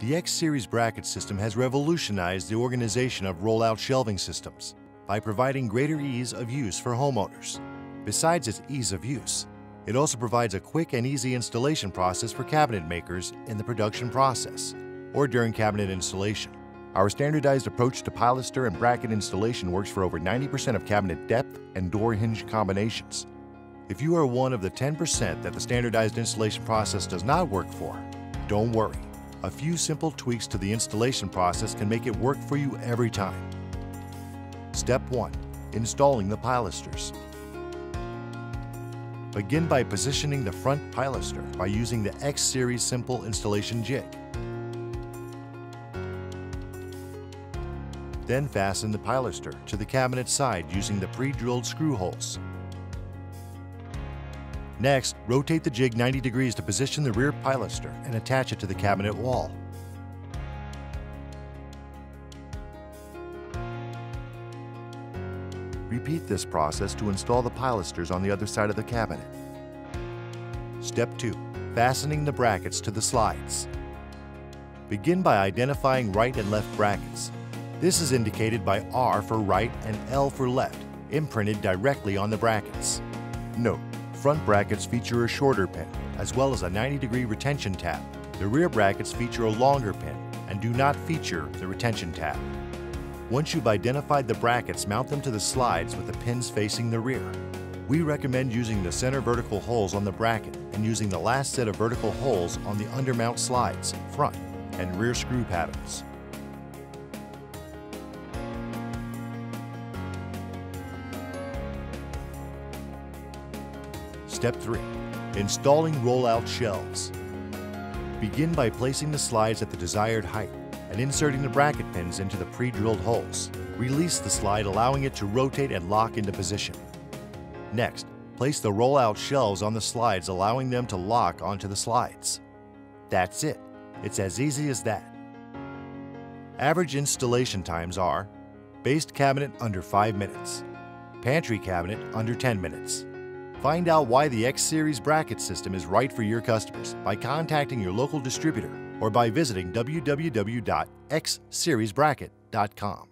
The X-Series bracket system has revolutionized the organization of rollout shelving systems by providing greater ease of use for homeowners. Besides its ease of use, it also provides a quick and easy installation process for cabinet makers in the production process or during cabinet installation. Our standardized approach to pilaster and bracket installation works for over 90% of cabinet depth and door hinge combinations. If you are one of the 10% that the standardized installation process does not work for, don't worry. A few simple tweaks to the installation process can make it work for you every time. Step 1. Installing the pilasters. Begin by positioning the front pilaster by using the X-Series Simple Installation Jig. Then fasten the pilaster to the cabinet side using the pre-drilled screw holes. Next, rotate the jig 90 degrees to position the rear pilaster and attach it to the cabinet wall. Repeat this process to install the pilasters on the other side of the cabinet. Step 2. Fastening the brackets to the slides. Begin by identifying right and left brackets. This is indicated by R for right and L for left, imprinted directly on the brackets. Note: front brackets feature a shorter pin, as well as a 90-degree retention tab. The rear brackets feature a longer pin and do not feature the retention tab. Once you've identified the brackets, mount them to the slides with the pins facing the rear. We recommend using the center vertical holes on the bracket and using the last set of vertical holes on the undermount slides, front and rear screw paddles. Step 3. Installing rollout shelves. Begin by placing the slides at the desired height and inserting the bracket pins into the pre-drilled holes. Release the slide, allowing it to rotate and lock into position. Next, place the rollout shelves on the slides, allowing them to lock onto the slides. That's it. It's as easy as that. Average installation times are: based cabinet under 5 minutes, pantry cabinet under 10 minutes. Find out why the X-Series bracket system is right for your customers by contacting your local distributor or by visiting www.xseriesbracket.com.